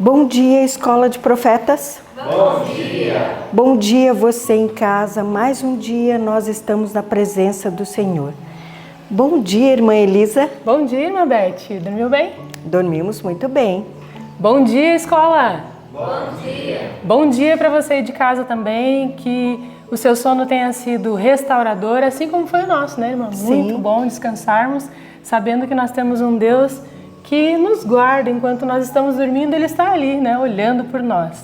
Bom dia, Escola de Profetas. Bom dia. Bom dia, você em casa. Mais um dia nós estamos na presença do Senhor. Bom dia, irmã Elisa. Bom dia, irmã Beth. Dormiu bem? Dormimos muito bem. Bom dia, escola. Bom dia. Bom dia para você aí de casa também, que o seu sono tenha sido restaurador, assim como foi o nosso, né, irmã? Sim. Muito bom descansarmos, sabendo que nós temos um Deus que nos guarda enquanto nós estamos dormindo, Ele está ali, né, olhando por nós.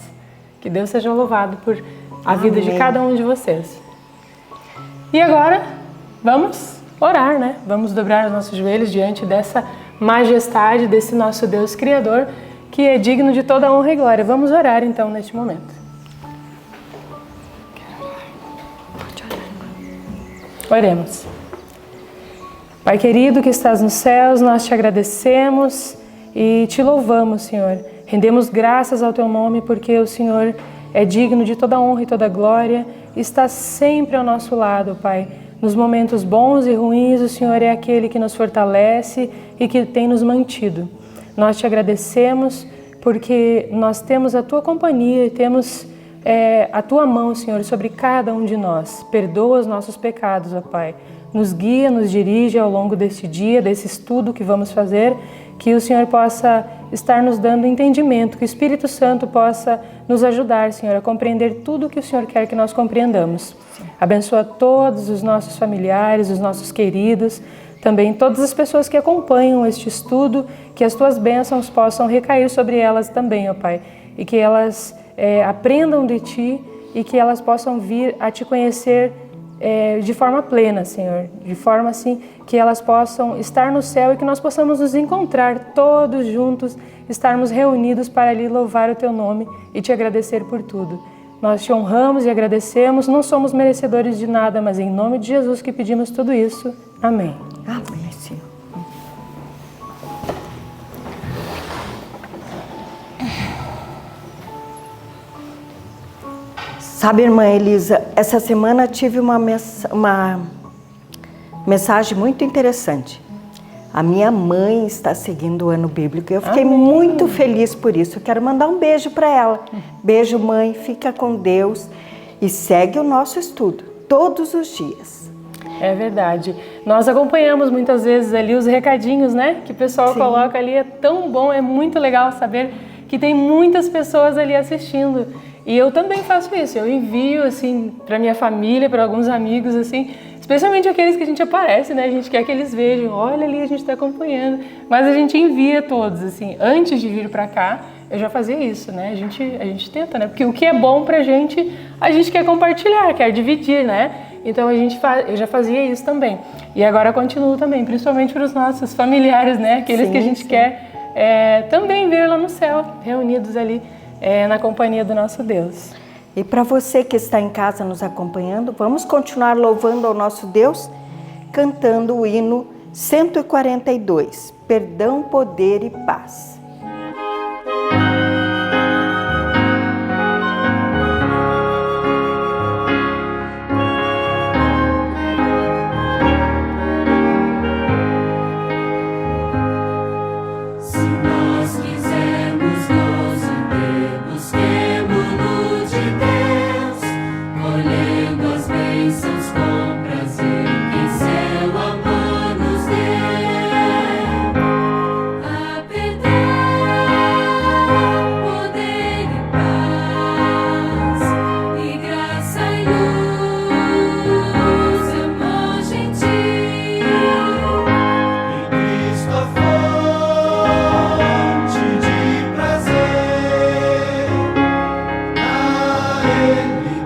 Que Deus seja louvado por a vida de cada um de vocês. E agora, vamos orar, né? Vamos dobrar os nossos joelhos diante dessa majestade, desse nosso Deus Criador, que é digno de toda honra e glória. Vamos orar então neste momento. Oremos. Pai querido que estás nos céus, nós te agradecemos e te louvamos, Senhor. Rendemos graças ao teu nome porque o Senhor é digno de toda honra e toda glória e está sempre ao nosso lado, Pai. Nos momentos bons e ruins, o Senhor é aquele que nos fortalece e que tem nos mantido. Nós te agradecemos porque nós temos a tua companhia e temos a tua mão, Senhor, sobre cada um de nós. Perdoa os nossos pecados, ó Pai. Nos guia, nos dirige ao longo deste dia, desse estudo que vamos fazer, que o Senhor possa estar nos dando entendimento, que o Espírito Santo possa nos ajudar, Senhor, a compreender tudo o que o Senhor quer que nós compreendamos. Abençoa todos os nossos familiares, os nossos queridos, também todas as pessoas que acompanham este estudo, que as tuas bênçãos possam recair sobre elas também, ó Pai, e que elas aprendam de Ti e que elas possam vir a Te conhecer de forma plena, Senhor, de forma assim que elas possam estar no céu e que nós possamos nos encontrar todos juntos, estarmos reunidos para ali louvar o Teu nome e Te agradecer por tudo. Nós Te honramos e agradecemos, não somos merecedores de nada, mas em nome de Jesus que pedimos tudo isso. Amém. Amém, Senhor. Sabe, irmã Elisa, essa semana tive uma mensagem muito interessante. A minha mãe está seguindo o ano bíblico e eu fiquei muito feliz por isso. Eu quero mandar um beijo para ela. Beijo, mãe, fica com Deus e segue o nosso estudo todos os dias. É verdade. Nós acompanhamos muitas vezes ali os recadinhos, né? Que o pessoal coloca ali, é tão bom, é muito legal saber que tem muitas pessoas ali assistindo. E eu também faço isso, eu envio assim para minha família, para alguns amigos assim, especialmente aqueles que a gente aparece, né? A gente quer que eles vejam, olha ali, a gente está acompanhando, mas a gente envia todos assim. Antes de vir para cá, eu já fazia isso, né? A gente tenta, né? Porque o que é bom pra gente, a gente quer compartilhar, quer dividir, né? Então eu já fazia isso também. E agora continuo também, principalmente para os nossos familiares, né? Aqueles que a gente quer também ver lá no céu, reunidos ali na companhia do nosso Deus. E para você que está em casa nos acompanhando, vamos continuar louvando ao nosso Deus, cantando o hino 142, Perdão, Poder e Paz.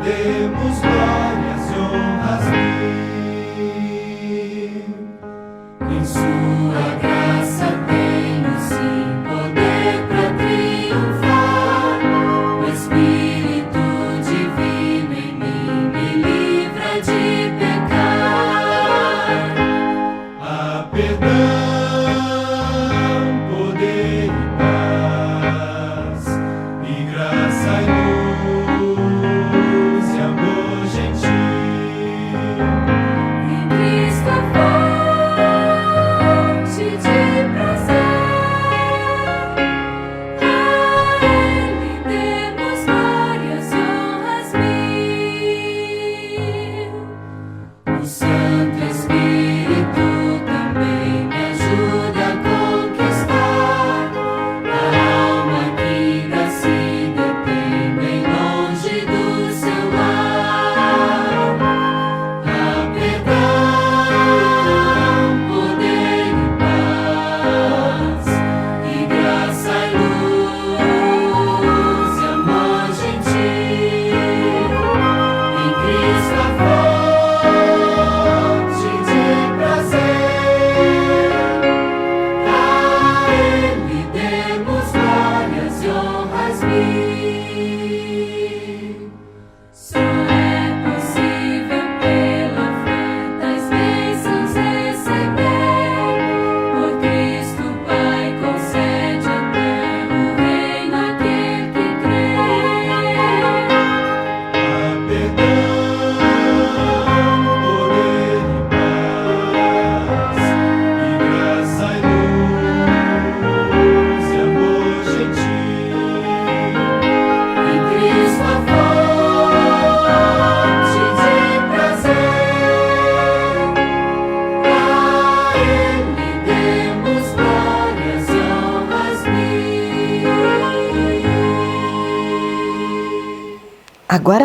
Demos glória.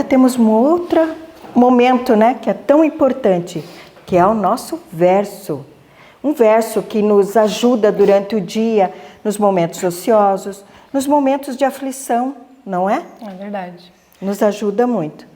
temos um outro momento, né, que é tão importante, que é o nosso verso. Um verso que nos ajuda durante o dia, nos momentos ociosos, nos momentos de aflição, não é? É verdade. Nos ajuda muito.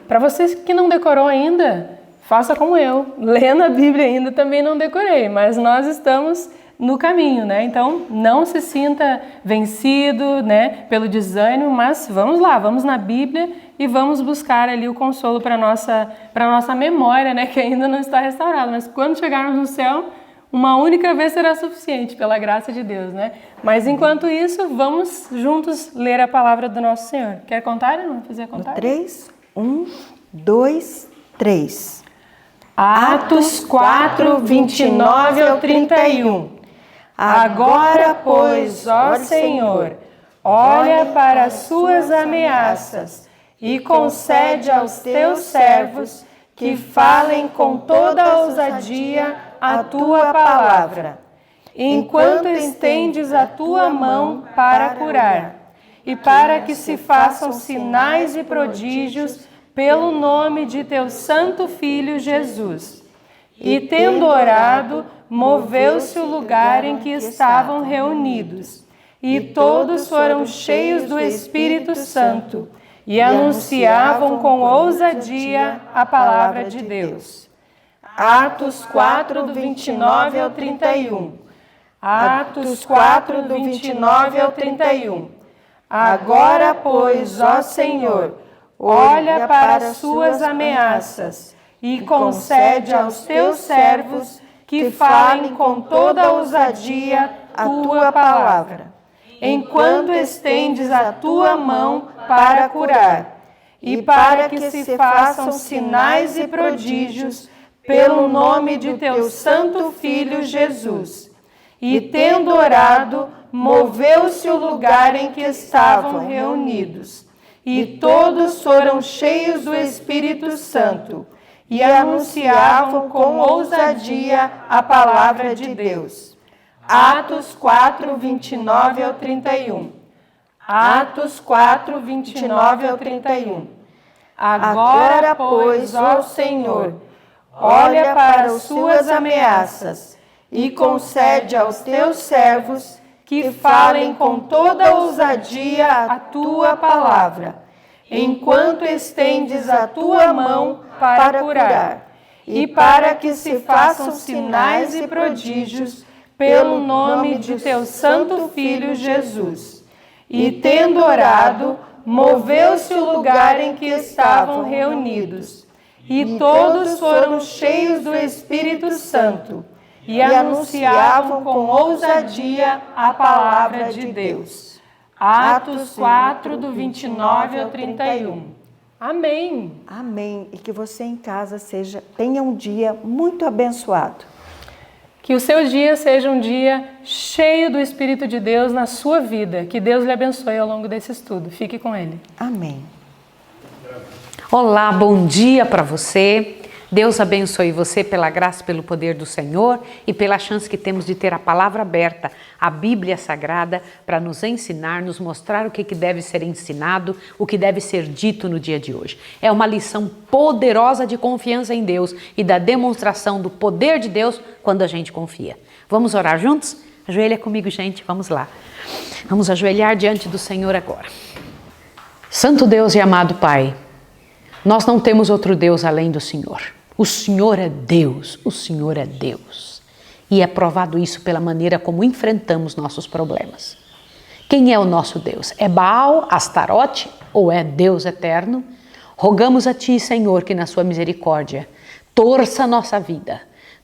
Para vocês que não decorou ainda, faça como eu. Lendo a Bíblia ainda também não decorei, mas nós estamos no caminho, né? Então, não se sinta vencido, né, pelo desânimo, mas vamos lá, vamos na Bíblia e vamos buscar ali o consolo para nossa memória, né, que ainda não está restaurada. Mas quando chegarmos no céu, uma única vez será suficiente, pela graça de Deus, né? Mas enquanto isso, vamos juntos ler a palavra do nosso Senhor. Quer contar? Não fazer contar? 3, 1, 2, 3. Atos 4, 29 ao 31. Agora, pois, ó Senhor, olha para as suas ameaças e concede aos teus servos que falem com toda ousadia a tua palavra, enquanto estendes a tua mão para curar, e para que se façam sinais e prodígios pelo nome de teu santo Filho Jesus. E tendo orado, moveu-se o lugar em que estavam reunidos, e todos foram cheios do Espírito Santo, e anunciavam com ousadia a palavra de Deus. Atos 4, do 29 ao 31. Atos 4, do 29 ao 31. Agora, pois, ó Senhor, olha para as suas ameaças e concede aos teus servos que falem com toda ousadia a tua palavra, enquanto estendes a tua mão para curar, e para que se façam sinais e prodígios pelo nome de teu santo Filho Jesus. E tendo orado, moveu-se o lugar em que estavam reunidos, e todos foram cheios do Espírito Santo, e anunciavam com ousadia a palavra de Deus. Atos 4, 29 ao 31. Atos 4, 29 ao 31. Agora, pois, ó Senhor, olha para as suas ameaças e concede aos teus servos que falem com toda ousadia a tua palavra, enquanto estendes a tua mão para curar, e para que se façam sinais e prodígios pelo nome de teu santo Filho Jesus. E tendo orado, moveu-se o lugar em que estavam reunidos, e todos foram cheios do Espírito Santo, e anunciavam com ousadia a palavra de Deus. Atos 4, do 29 ao 31. Amém. Amém. E que você em casa tenha um dia muito abençoado. Que o seu dia seja um dia cheio do Espírito de Deus na sua vida. Que Deus lhe abençoe ao longo desse estudo. Fique com Ele. Amém. Olá, bom dia para você. Deus abençoe você pela graça e pelo poder do Senhor e pela chance que temos de ter a palavra aberta, a Bíblia Sagrada, para nos ensinar, nos mostrar o que deve ser ensinado, o que deve ser dito no dia de hoje. É uma lição poderosa de confiança em Deus e da demonstração do poder de Deus quando a gente confia. Vamos orar juntos? Ajoelha comigo, gente, vamos lá. Vamos ajoelhar diante do Senhor agora. Santo Deus e amado Pai, nós não temos outro Deus além do Senhor. O Senhor é Deus, o Senhor é Deus. E é provado isso pela maneira como enfrentamos nossos problemas. Quem é o nosso Deus? É Baal, Astarote ou é Deus eterno? Rogamos a Ti, Senhor, que na Sua misericórdia torça a nossa vida.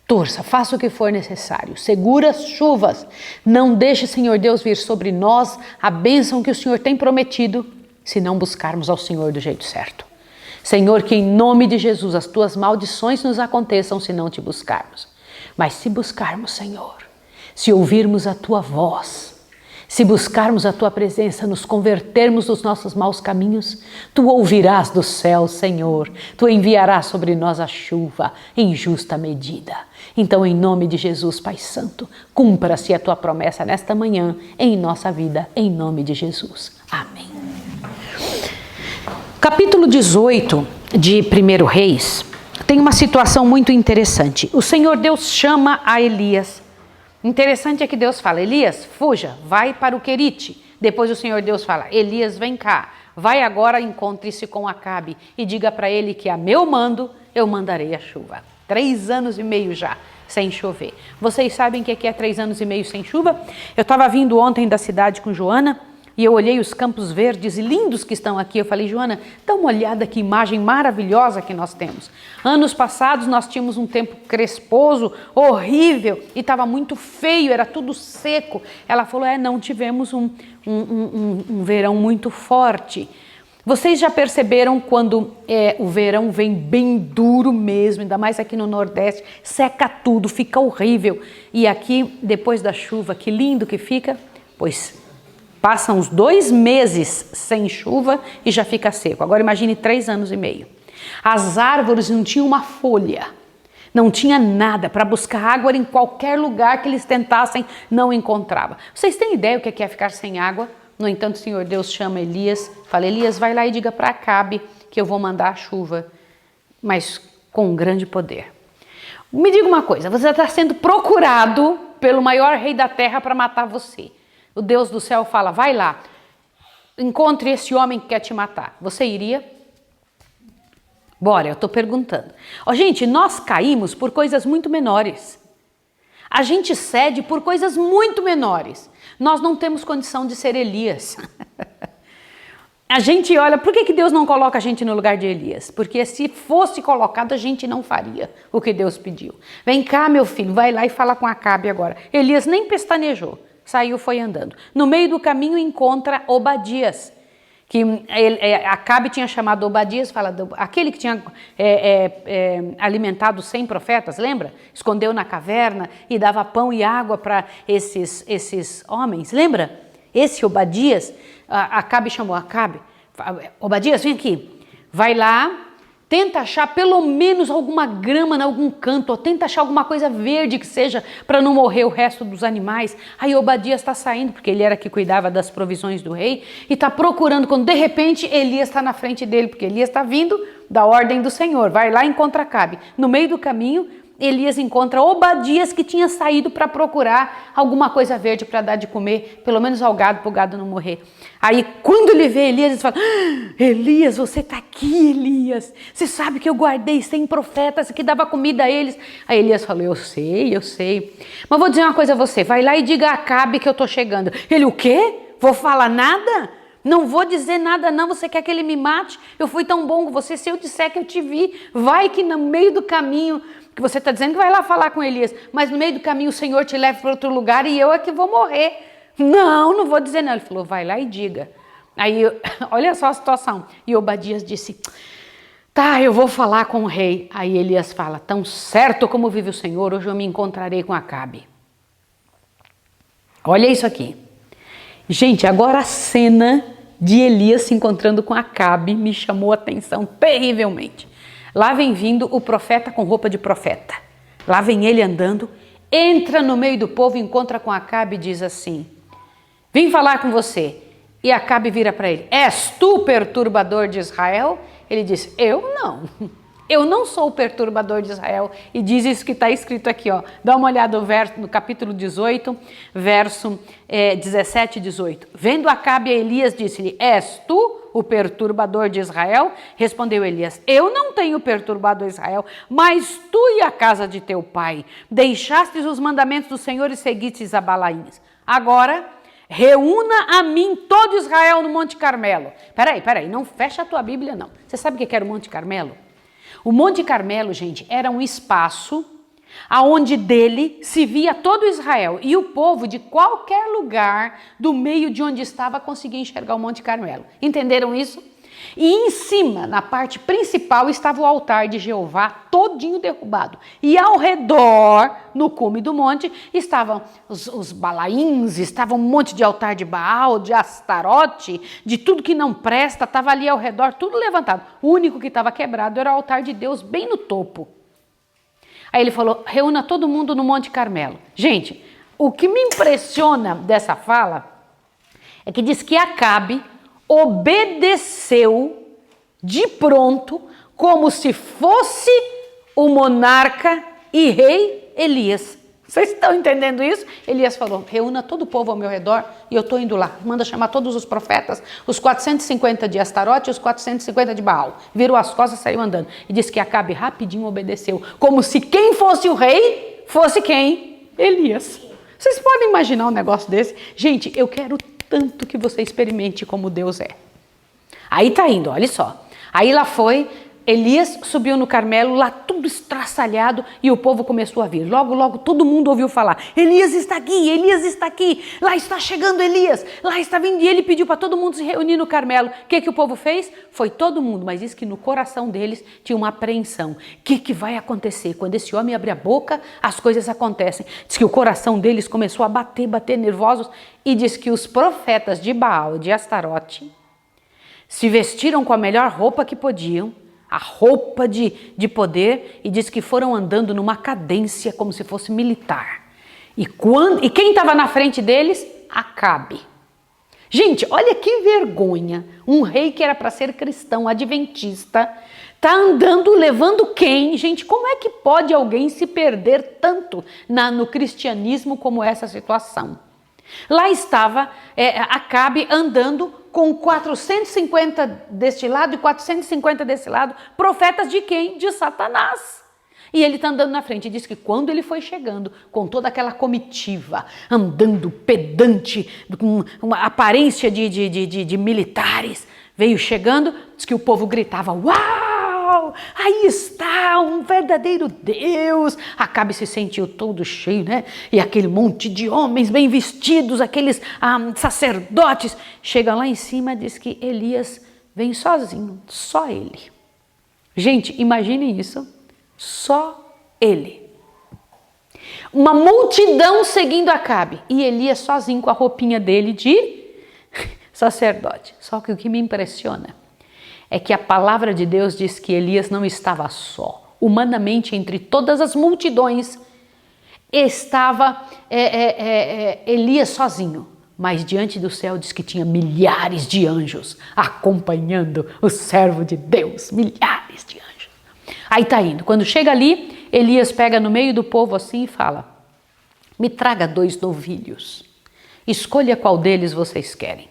Torça, faça o que for necessário, segura as chuvas. Não deixe, Senhor Deus, vir sobre nós a bênção que o Senhor tem prometido, se não buscarmos ao Senhor do jeito certo. Senhor, que em nome de Jesus as tuas maldições nos aconteçam se não te buscarmos. Mas se buscarmos, Senhor, se ouvirmos a tua voz, se buscarmos a tua presença, nos convertermos dos nossos maus caminhos, tu ouvirás do céu, Senhor, tu enviarás sobre nós a chuva em justa medida. Então, em nome de Jesus, Pai Santo, cumpra-se a tua promessa nesta manhã, em nossa vida, em nome de Jesus. Amém. Capítulo 18 de 1 Reis tem uma situação muito interessante. O Senhor Deus chama a Elias. Interessante é que Deus fala, Elias, fuja, vai para o Querite. Depois o Senhor Deus fala, Elias, vem cá, vai agora, encontre-se com Acabe e diga para ele que a meu mando eu mandarei a chuva. 3 anos e meio já sem chover. Vocês sabem o que é 3 anos e meio sem chuva? Eu estava vindo ontem da cidade com Joana e eu olhei os campos verdes e lindos que estão aqui. Eu falei, Joana, dá uma olhada que imagem maravilhosa que nós temos. Anos passados nós tínhamos um tempo cresposo, horrível, e estava muito feio, era tudo seco. Ela falou, não tivemos um verão muito forte. Vocês já perceberam quando o verão vem bem duro mesmo, ainda mais aqui no Nordeste, seca tudo, fica horrível. E aqui, depois da chuva, que lindo que fica, pois passam uns 2 meses sem chuva e já fica seco. Agora imagine 3 anos e meio. As árvores não tinham uma folha, não tinha nada. Para buscar água em qualquer lugar que eles tentassem, não encontrava. Vocês têm ideia o que é ficar sem água? No entanto, o Senhor Deus chama Elias, fala, Elias, vai lá e diga para Acabe que eu vou mandar a chuva, mas com um grande poder. Me diga uma coisa, você está sendo procurado pelo maior rei da terra para matar você. O Deus do céu fala, vai lá, encontre esse homem que quer te matar. Você iria? Bora, eu estou perguntando. Gente, nós caímos por coisas muito menores. A gente cede por coisas muito menores. Nós não temos condição de ser Elias. A gente olha, por que Deus não coloca a gente no lugar de Elias? Porque se fosse colocado, a gente não faria o que Deus pediu. Vem cá, meu filho, vai lá e fala com Acabe agora. Elias nem pestanejou. Saiu, foi andando. No meio do caminho encontra Obadias, que Acabe tinha chamado Obadias, fala, aquele que tinha alimentado 100 profetas, lembra? Escondeu na caverna e dava pão e água para esses homens, lembra? Esse Obadias, Acabe chamou Acabe, Obadias, vem aqui, vai lá, tenta achar pelo menos alguma grama em algum canto, ou tenta achar alguma coisa verde que seja para não morrer o resto dos animais. Aí Obadias está saindo, porque ele era que cuidava das provisões do rei, e está procurando, quando de repente Elias está na frente dele, porque Elias está vindo da ordem do Senhor, vai lá e encontra Acabe. No meio do caminho, Elias encontra Obadias, que tinha saído para procurar alguma coisa verde para dar de comer, pelo menos ao gado, para o gado não morrer. Aí quando ele vê Elias, ele fala, Elias, você está aqui, Elias, você sabe que eu guardei 100 profetas que dava comida a eles. Aí Elias falou, eu sei, mas vou dizer uma coisa a você, vai lá e diga a Acabe que eu estou chegando. Ele, o quê? Vou falar nada? Não vou dizer nada não, você quer que ele me mate? Eu fui tão bom com você, se eu disser que eu te vi, vai que no meio do caminho, que você está dizendo que vai lá falar com Elias, mas no meio do caminho o Senhor te leva para outro lugar e eu é que vou morrer. Não vou dizer não. Ele falou, vai lá e diga. Aí, olha só a situação. E Obadias disse, tá, eu vou falar com o rei. Aí Elias fala, tão certo como vive o Senhor, hoje eu me encontrarei com Acabe. Olha isso aqui. Gente, agora a cena de Elias se encontrando com Acabe me chamou a atenção terrivelmente. Lá vem vindo o profeta com roupa de profeta. Lá vem ele andando, entra no meio do povo, encontra com Acabe e diz assim, vim falar com você. E Acabe vira para ele, és tu o perturbador de Israel? Ele diz, eu não sou o perturbador de Israel. E diz isso que está escrito aqui, ó. Dá uma olhada no capítulo 18, verso 17 e 18. Vendo Acabe a Elias, disse-lhe, és tu o perturbador de Israel? Respondeu Elias, eu não tenho perturbado Israel, mas tu e a casa de teu pai deixastes os mandamentos do Senhor e seguistes a Balaíns. Agora, reúna a mim todo Israel no Monte Carmelo. Peraí, não fecha a tua Bíblia não. Você sabe o que era o Monte Carmelo? O Monte Carmelo, gente, era um espaço aonde dele se via todo Israel e o povo de qualquer lugar do meio de onde estava conseguia enxergar o Monte Carmelo. Entenderam isso? E em cima, na parte principal, estava o altar de Jeová todinho derrubado. E ao redor, no cume do monte, estavam os balaíns, estava um monte de altar de Baal, de Astarote, de tudo que não presta, estava ali ao redor, tudo levantado. O único que estava quebrado era o altar de Deus, bem no topo. Aí ele falou, reúna todo mundo no Monte Carmelo. Gente, o que me impressiona dessa fala é que diz que Acabe obedeceu de pronto, como se fosse o monarca e rei Elias. Vocês estão entendendo isso? Elias falou, reúna todo o povo ao meu redor e eu estou indo lá. Manda chamar todos os profetas, os 450 de Astarote e os 450 de Baal. Virou as costas e saiu andando. E disse que Acabe rapidinho obedeceu, como se quem fosse o rei fosse quem? Elias. Vocês podem imaginar um negócio desse? Gente, eu quero tanto que você experimente como Deus é. Aí tá indo, olha só. Aí lá foi, Elias subiu no Carmelo, lá tudo estraçalhado, e o povo começou a vir. Logo, logo, todo mundo ouviu falar, Elias está aqui, lá está chegando Elias, lá está vindo. E ele pediu para todo mundo se reunir no Carmelo. O que o povo fez? Foi todo mundo, mas diz que no coração deles tinha uma apreensão. O que vai acontecer? Quando esse homem abre a boca, as coisas acontecem. Diz que o coração deles começou a bater nervosos, e diz que os profetas de Baal, de Astarote, se vestiram com a melhor roupa que podiam, a roupa de poder, e diz que foram andando numa cadência como se fosse militar. E quem estava na frente deles? Acabe. Gente, olha que vergonha. Um rei que era para ser cristão, adventista, está andando, levando quem? Gente, como é que pode alguém se perder tanto no cristianismo como essa situação? Lá estava Acabe andando com 450 deste lado e 450 desse lado, profetas de quem? De Satanás. E ele está andando na frente, e diz que quando ele foi chegando, com toda aquela comitiva, andando pedante, com uma aparência de militares, veio chegando, diz que o povo gritava, uau, aí está um verdadeiro Deus. Acabe se sentiu todo cheio, né? E aquele monte de homens bem vestidos, aqueles sacerdotes, chega lá em cima, diz que Elias vem sozinho, só ele. Gente, imagine isso, só ele. Uma multidão seguindo Acabe, e Elias sozinho com a roupinha dele de sacerdote. Só que o que me impressiona é que a palavra de Deus diz que Elias não estava só. Humanamente, entre todas as multidões, estava Elias sozinho. Mas diante do céu diz que tinha milhares de anjos acompanhando o servo de Deus. Milhares de anjos. Aí tá indo. Quando chega ali, Elias pega no meio do povo assim e fala, me traga 2 novilhos. Escolha qual deles vocês querem.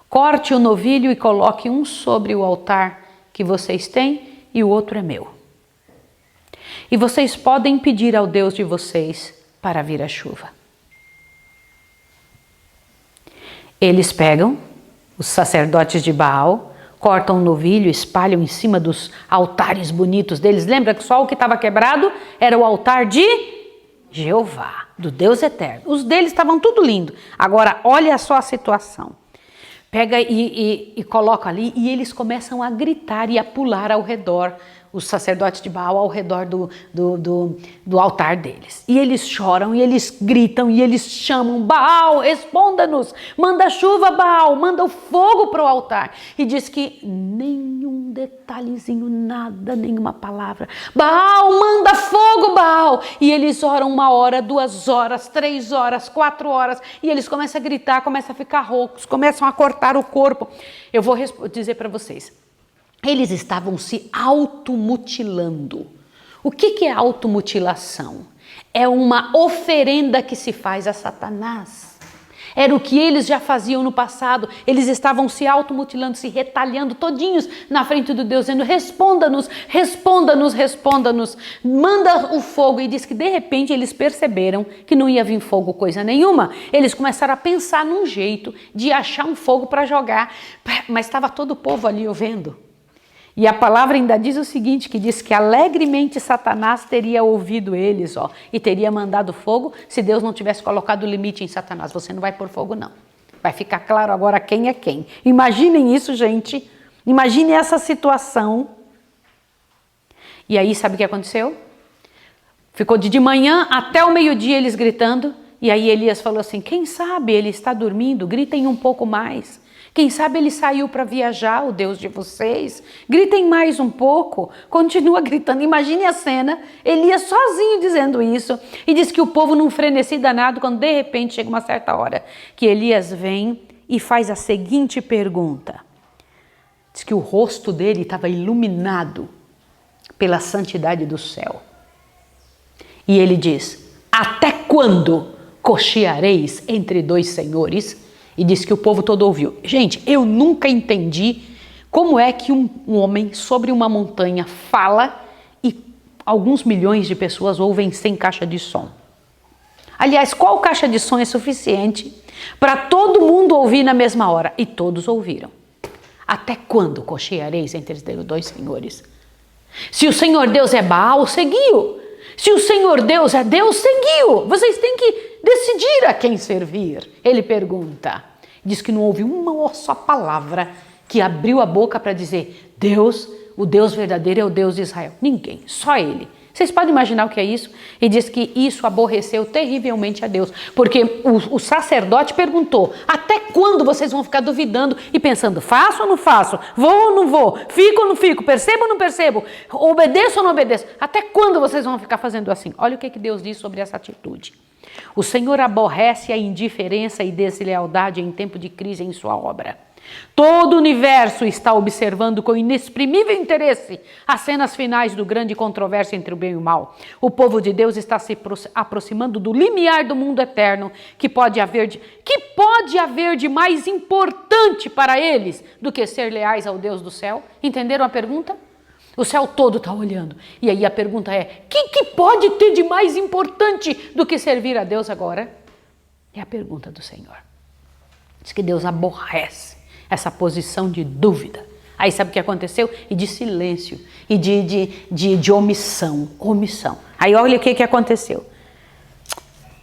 Corte o novilho e coloque um sobre o altar que vocês têm e o outro é meu. E vocês podem pedir ao Deus de vocês para vir a chuva. Eles pegam, os sacerdotes de Baal, cortam o novilho, espalham em cima dos altares bonitos deles. Lembra que só o que estava quebrado era o altar de Jeová, do Deus eterno. Os deles estavam tudo lindo. Agora, olha só a situação. Pega e coloca ali, e eles começam a gritar e a pular ao redor, os sacerdotes de Baal ao redor do altar deles. E eles choram, e eles gritam, e eles chamam, Baal, responda-nos, manda chuva, Baal, manda o fogo para o altar. E diz que nenhum detalhezinho, nada, nenhuma palavra. Baal, manda fogo, Baal. E eles oram 1 hora, 2 horas, 3 horas, 4 horas, e eles começam a gritar, começam a ficar roucos, começam a cortar o corpo. Eu vou dizer para vocês. Eles estavam se automutilando. O que é automutilação? É uma oferenda que se faz a Satanás. Era o que eles já faziam no passado. Eles estavam se automutilando, se retalhando todinhos na frente do Deus, dizendo, responda-nos, responda-nos, responda-nos. Manda o fogo. E diz que de repente eles perceberam que não ia vir fogo coisa nenhuma. Eles começaram a pensar num jeito de achar um fogo para jogar. Mas estava todo o povo ali vendo. E a palavra ainda diz o seguinte, que diz que alegremente Satanás teria ouvido eles, e teria mandado fogo se Deus não tivesse colocado limite em Satanás. Você não vai pôr fogo, não. Vai ficar claro agora quem é quem. Imaginem isso, gente. Imaginem essa situação. E aí, sabe o que aconteceu? Ficou de manhã até o meio-dia eles gritando. E aí Elias falou assim, quem sabe ele está dormindo? Gritem um pouco mais. Quem sabe ele saiu para viajar, o Deus de vocês. Gritem mais um pouco. Continua gritando. Imagine a cena. Elias sozinho dizendo isso. E diz que o povo num frenesi danado, quando de repente chega uma certa hora, que Elias vem e faz a seguinte pergunta. Diz que o rosto dele estava iluminado pela santidade do céu. E ele diz: até quando cocheareis entre dois senhores? E diz que o povo todo ouviu. Gente, eu nunca entendi como é que um homem sobre uma montanha fala e alguns milhões de pessoas ouvem sem caixa de som. Aliás, qual caixa de som é suficiente para todo mundo ouvir na mesma hora? E todos ouviram. Até quando cocheareis entre dois senhores? Se o Senhor Deus é Baal, seguiu. Se o Senhor Deus é Deus, seguiu. Vocês têm que decidir a quem servir. Ele pergunta. Diz que não houve uma só palavra que abriu a boca para dizer: Deus, o Deus verdadeiro é o Deus de Israel. Ninguém, só ele. Vocês podem imaginar o que é isso? E diz que isso aborreceu terrivelmente a Deus, porque o sacerdote perguntou: até quando vocês vão ficar duvidando e pensando, faço ou não faço, vou ou não vou, fico ou não fico, percebo ou não percebo, obedeço ou não obedeço? Até quando vocês vão ficar fazendo assim? Olha o que Deus diz sobre essa atitude. O Senhor aborrece a indiferença e deslealdade em tempo de crise em sua obra. Todo o universo está observando com inexprimível interesse as cenas finais do grande controvérsia entre o bem e o mal. O povo de Deus está se aproximando do limiar do mundo eterno que pode haver de mais importante para eles do que ser leais ao Deus do céu? Entenderam a pergunta? O céu todo está olhando. E aí a pergunta é: que pode ter de mais importante do que servir a Deus agora? É a pergunta do Senhor. Diz que Deus aborrece essa posição de dúvida. Aí sabe o que aconteceu? E de silêncio, e de omissão. Aí olha o que aconteceu.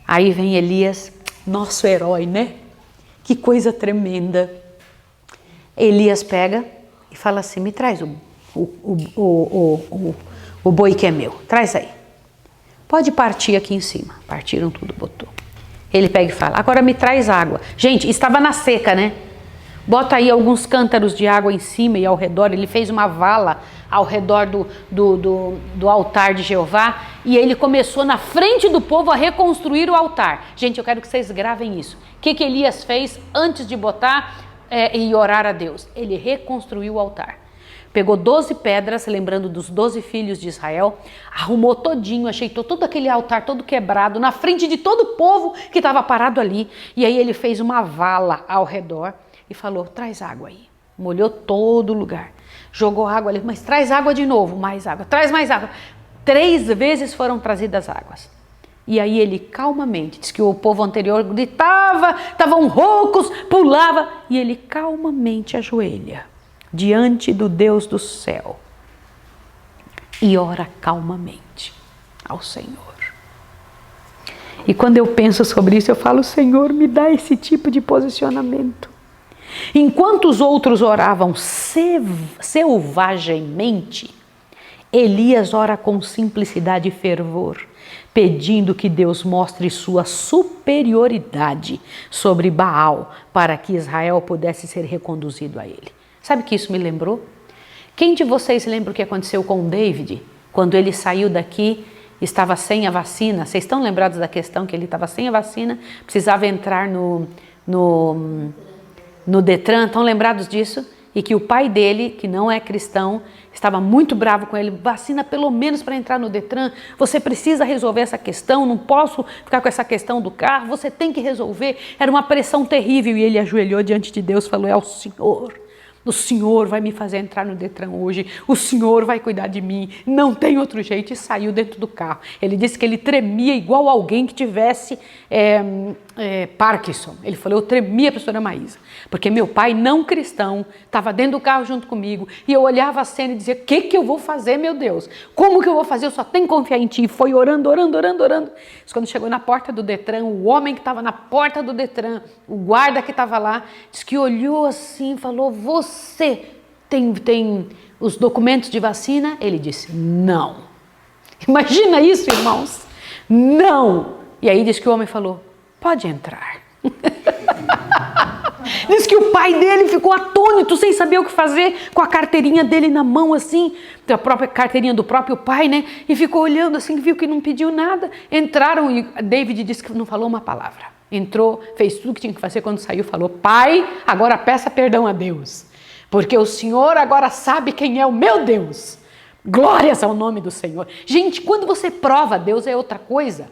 Aí vem Elias, nosso herói, né? Que coisa tremenda. Elias pega e fala assim: me traz o boi que é meu, traz aí. Pode partir aqui em cima. Partiram tudo, botou. Ele pega e fala: agora me traz água. Gente, estava na seca, né? Bota aí alguns cântaros de água em cima e ao redor. Ele fez uma vala ao redor do altar de Jeová. E ele começou na frente do povo a reconstruir o altar. Gente, eu quero que vocês gravem isso. O que Elias fez antes de botar e orar a Deus? Ele reconstruiu o altar. Pegou 12 pedras, lembrando dos 12 filhos de Israel, arrumou todinho, ajeitou todo aquele altar todo quebrado, na frente de todo o povo que estava parado ali. E aí ele fez uma vala ao redor e falou: traz água aí. Molhou todo o lugar. Jogou água ali, mas traz água de novo, mais água, traz mais água. 3 vezes foram trazidas águas. E aí ele calmamente, diz que o povo anterior gritava, estavam roucos, pulava, e ele calmamente ajoelha diante do Deus do céu e ora calmamente ao Senhor. E quando eu penso sobre isso, eu falo: Senhor, me dá esse tipo de posicionamento. Enquanto os outros oravam selvagemmente, Elias ora com simplicidade e fervor, pedindo que Deus mostre sua superioridade sobre Baal para que Israel pudesse ser reconduzido a ele. Sabe o que isso me lembrou? Quem de vocês lembra o que aconteceu com David? Quando ele saiu daqui, estava sem a vacina. Vocês estão lembrados da questão que ele estava sem a vacina, precisava entrar no Detran? Estão lembrados disso? E que o pai dele, que não é cristão, estava muito bravo com ele: vacina pelo menos para entrar no Detran, você precisa resolver essa questão, não posso ficar com essa questão do carro, você tem que resolver. Era uma pressão terrível e ele ajoelhou diante de Deus e falou: é o Senhor. O Senhor vai me fazer entrar no Detran hoje, o Senhor vai cuidar de mim, não tem outro jeito. E saiu dentro do carro. Ele disse que ele tremia igual alguém que tivesse Parkinson. Ele falou: eu tremia, pastora Maísa, porque meu pai não cristão estava dentro do carro junto comigo e eu olhava a cena e dizia: o que eu vou fazer, meu Deus? Como que eu vou fazer? Eu só tenho que confiar em ti. E foi orando. Mas quando chegou na porta do Detran, o homem que estava na porta do Detran, o guarda que estava lá, disse que olhou assim e falou: você tem os documentos de vacina? Ele disse: não. Imagina isso, irmãos. Não. E aí diz que o homem falou: pode entrar. Diz que o pai dele ficou atônito, sem saber o que fazer, com a carteirinha dele na mão assim, a própria carteirinha do próprio pai, né? E ficou olhando assim, viu que não pediu nada. Entraram e David disse que não falou uma palavra. Entrou, fez tudo que tinha que fazer. Quando saiu, falou: pai, agora peça perdão a Deus. porque o Senhor agora sabe quem é o meu Deus. Glórias ao nome do Senhor. Gente, quando você prova Deus é outra coisa.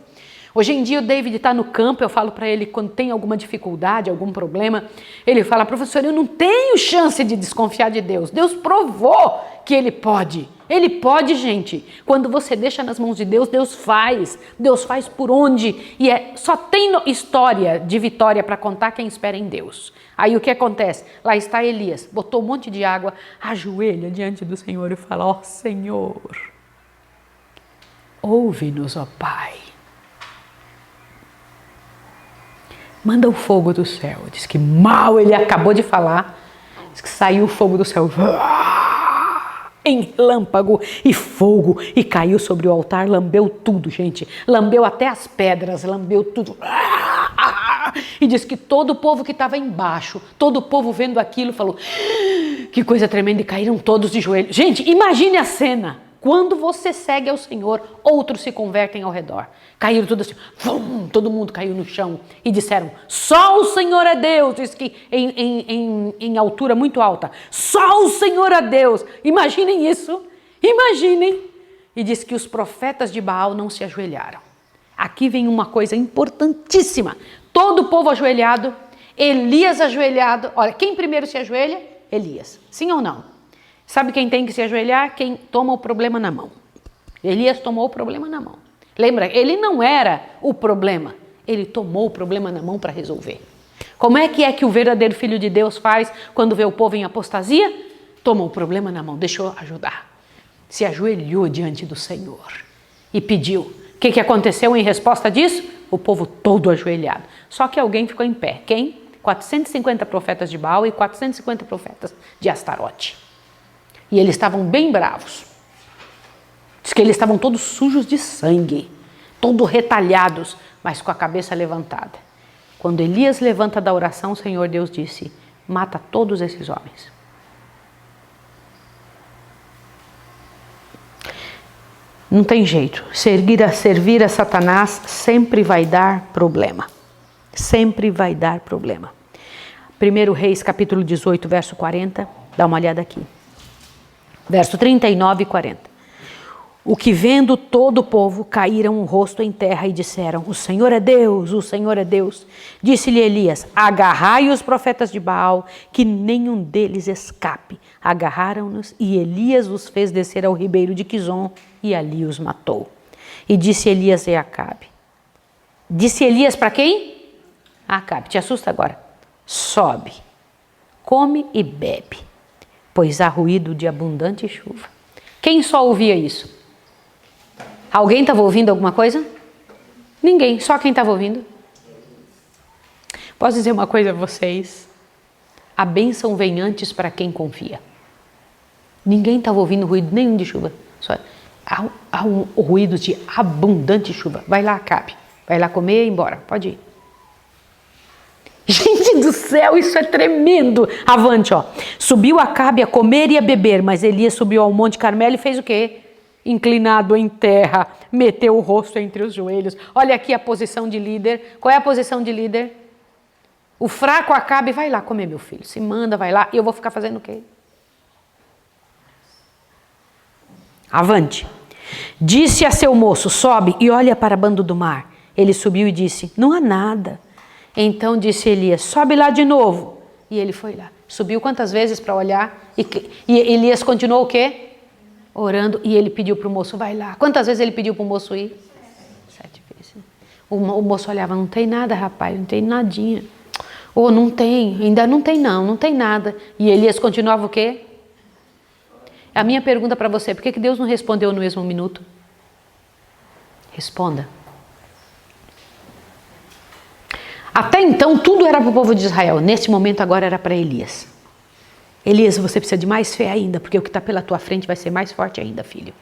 Hoje em dia o David está no campo, eu falo para ele quando tem alguma dificuldade, algum problema, ele fala, professor, eu não tenho chance de desconfiar de Deus. Deus provou que Ele pode. Ele pode, gente. Quando você deixa nas mãos de Deus, Deus faz. Deus faz por onde. E só tem história de vitória para contar quem espera em Deus. Aí o que acontece? Lá está Elias, botou um monte de água, ajoelha diante do Senhor e fala, ó Senhor, ouve-nos, ó Pai. Manda o fogo do céu. Diz que mal ele acabou de falar, diz que saiu o fogo do céu, em relâmpago e fogo, e caiu sobre o altar, lambeu tudo, gente. Lambeu até as pedras, lambeu tudo. E diz que todo o povo que estava embaixo, todo o povo vendo aquilo, falou, que coisa tremenda, e caíram todos de joelhos. Gente, imagine a cena. Quando você segue ao Senhor, outros se convertem ao redor. Caíram tudo assim, todo mundo caiu no chão e disseram, só o Senhor é Deus. Diz que em altura muito alta, só o Senhor é Deus. Imaginem isso, imaginem. E diz que os profetas de Baal não se ajoelharam. Aqui vem uma coisa importantíssima. Todo o povo ajoelhado, Elias ajoelhado. Olha, quem primeiro se ajoelha? Elias. Sim ou não? Sabe quem tem que se ajoelhar? Quem toma o problema na mão. Elias tomou o problema na mão. Lembra? Ele não era o problema. Ele tomou o problema na mão para resolver. Como é que o verdadeiro filho de Deus faz quando vê o povo em apostasia? Tomou o problema na mão, deixou ajudar. Se ajoelhou diante do Senhor e pediu. O que aconteceu em resposta disso? O povo todo ajoelhado. Só que alguém ficou em pé. Quem? 450 profetas de Baal e 450 profetas de Astarote. E eles estavam bem bravos. Diz que eles estavam todos sujos de sangue, todos retalhados, mas com a cabeça levantada. Quando Elias levanta da oração, o Senhor Deus disse, mata todos esses homens. Não tem jeito. Servir a Satanás sempre vai dar problema. Sempre vai dar problema. 1 Reis, capítulo 18, verso 40. Dá uma olhada aqui. Verso 39 e 40. O que vendo todo o povo, caíram o rosto em terra e disseram, o Senhor é Deus, o Senhor é Deus. Disse-lhe Elias, agarrai os profetas de Baal, que nenhum deles escape. Agarraram-nos e Elias os fez descer ao ribeiro de Quizon e ali os matou. E disse Elias a Acabe. Disse Elias para quem? Acabe, te assusta agora. Sobe, come e bebe, pois há ruído de abundante chuva. Quem só ouvia isso? Alguém estava ouvindo alguma coisa? Ninguém, só quem estava ouvindo. Posso dizer uma coisa a vocês? A bênção vem antes para quem confia. Ninguém estava ouvindo ruído nenhum de chuva. Só há um ruído de abundante chuva. Vai lá, Acabe. Vai lá comer e ir embora. Pode ir. Gente do céu, isso é tremendo. Avante, ó. Subiu Acabe a comer e a beber, mas Elias subiu ao Monte Carmelo e fez o quê? Inclinado em terra, meteu o rosto entre os joelhos. Olha aqui a posição de líder. Qual é a posição de líder? O fraco Acabe, vai lá comer, meu filho. Se manda, vai lá. E eu vou ficar fazendo o quê? Avante. Disse a seu moço, sobe e olha para o bando do mar. Ele subiu e disse, não há nada. Então disse Elias, sobe lá de novo. E ele foi lá. Subiu quantas vezes para olhar? E Elias continuou o quê? Orando. E ele pediu para o moço, vai lá. Quantas vezes ele pediu para o moço ir? 7 vezes. O moço olhava, não tem nada, rapaz, não tem nadinha. Oh, não tem, ainda não tem não tem nada. E Elias continuava o quê? A minha pergunta para você, por que Deus não respondeu no mesmo minuto? Responda. Até então, tudo era para o povo de Israel. Nesse momento, agora era para Elias. Elias, você precisa de mais fé ainda, porque o que está pela tua frente vai ser mais forte ainda, filho.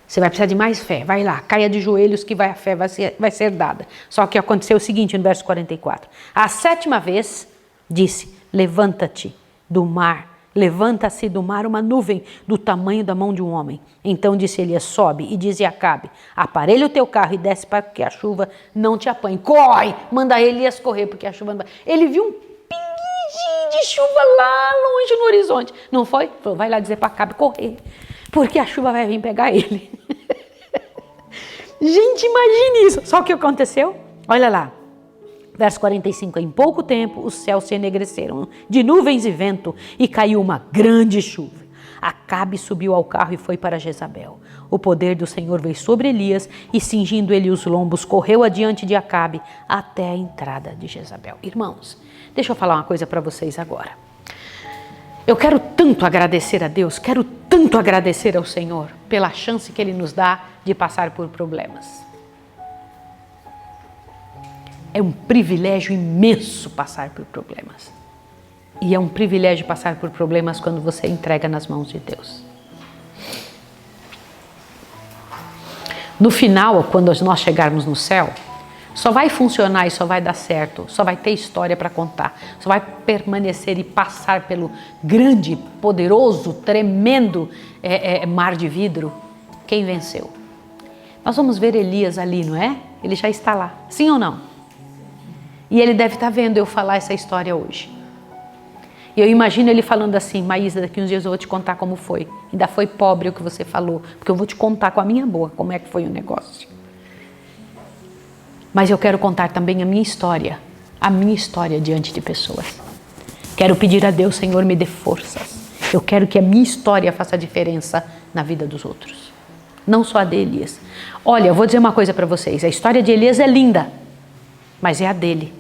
Você vai precisar de mais fé. Vai lá, caia de joelhos que a fé vai ser dada. Só que aconteceu o seguinte no verso 44. A 7ª vez, disse, levanta-te do mar. Levanta-se do mar uma nuvem do tamanho da mão de um homem. Então disse Elias, sobe e diz a Acabe, aparelha o teu carro e desce para que a chuva não te apanhe. Corre! Manda Elias correr porque a chuva não vai. Ele viu um pinguinho grande chuva lá longe no horizonte. Não foi? Falou, vai lá dizer para Acabe correr, porque a chuva vai vir pegar ele. Gente, imagine isso. Só o que aconteceu? Olha lá. Verso 45, em pouco tempo os céus se enegreceram de nuvens e vento e caiu uma grande chuva. Acabe subiu ao carro e foi para Jezabel. O poder do Senhor veio sobre Elias e cingindo ele os lombos, correu adiante de Acabe até a entrada de Jezabel. Irmãos, deixa eu falar uma coisa para vocês agora. Eu quero tanto agradecer a Deus, quero tanto agradecer ao Senhor pela chance que Ele nos dá de passar por problemas. É um privilégio imenso passar por problemas. E é um privilégio passar por problemas quando você entrega nas mãos de Deus. No final, quando nós chegarmos no céu, só vai funcionar e só vai dar certo, só vai ter história para contar, só vai permanecer e passar pelo grande, poderoso, tremendo mar de vidro quem venceu. Nós vamos ver Elias ali, não é? Ele já está lá, sim ou não? E ele deve estar vendo eu falar essa história hoje. E eu imagino ele falando assim, Maísa, daqui uns dias eu vou te contar como foi. Ainda foi pobre o que você falou, porque eu vou te contar com a minha boca como é que foi o negócio. Mas eu quero contar também a minha história diante de pessoas. Quero pedir a Deus, Senhor, me dê forças. Eu quero que a minha história faça diferença na vida dos outros. Não só a de Elias. Olha, eu vou dizer uma coisa para vocês. A história de Elias é linda, mas é a dele.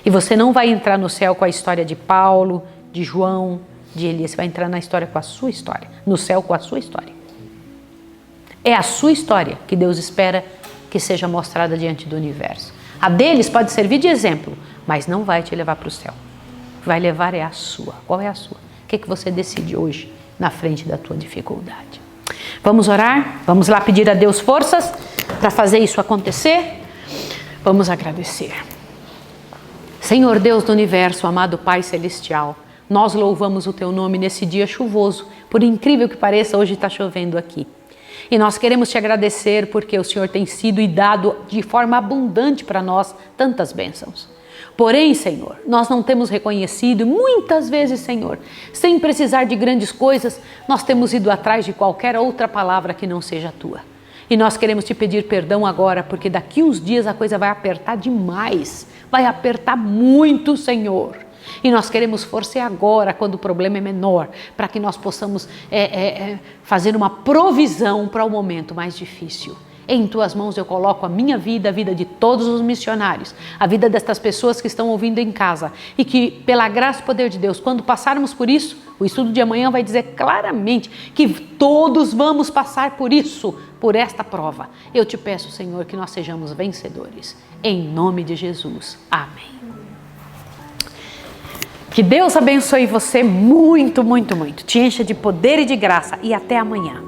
E você não vai entrar no céu com a história de Paulo, de João, de Elias. Você vai entrar na história com a sua história. No céu com a sua história. É a sua história que Deus espera que seja mostrada diante do universo. A deles pode servir de exemplo, mas não vai te levar para o céu. O que vai levar é a sua. Qual é a sua? O que você decide hoje na frente da tua dificuldade? Vamos orar? Vamos lá pedir a Deus forças para fazer isso acontecer? Vamos agradecer. Senhor Deus do universo, amado Pai Celestial, nós louvamos o Teu nome nesse dia chuvoso. Por incrível que pareça, hoje está chovendo aqui. E nós queremos Te agradecer porque o Senhor tem sido e dado de forma abundante para nós tantas bênçãos. Porém, Senhor, nós não temos reconhecido e muitas vezes, Senhor, sem precisar de grandes coisas, nós temos ido atrás de qualquer outra palavra que não seja a Tua. E nós queremos Te pedir perdão agora, porque daqui uns dias a coisa vai apertar demais, vai apertar muito, Senhor. E nós queremos força agora, quando o problema é menor, para que nós possamos fazer uma provisão para o momento mais difícil. Em Tuas mãos eu coloco a minha vida, a vida de todos os missionários, a vida destas pessoas que estão ouvindo em casa e que, pela graça e poder de Deus, quando passarmos por isso, o estudo de amanhã vai dizer claramente que todos vamos passar por isso, por esta prova. Eu Te peço, Senhor, que nós sejamos vencedores. Em nome de Jesus. Amém. Que Deus abençoe você muito, muito, muito. Te encha de poder e de graça e até amanhã.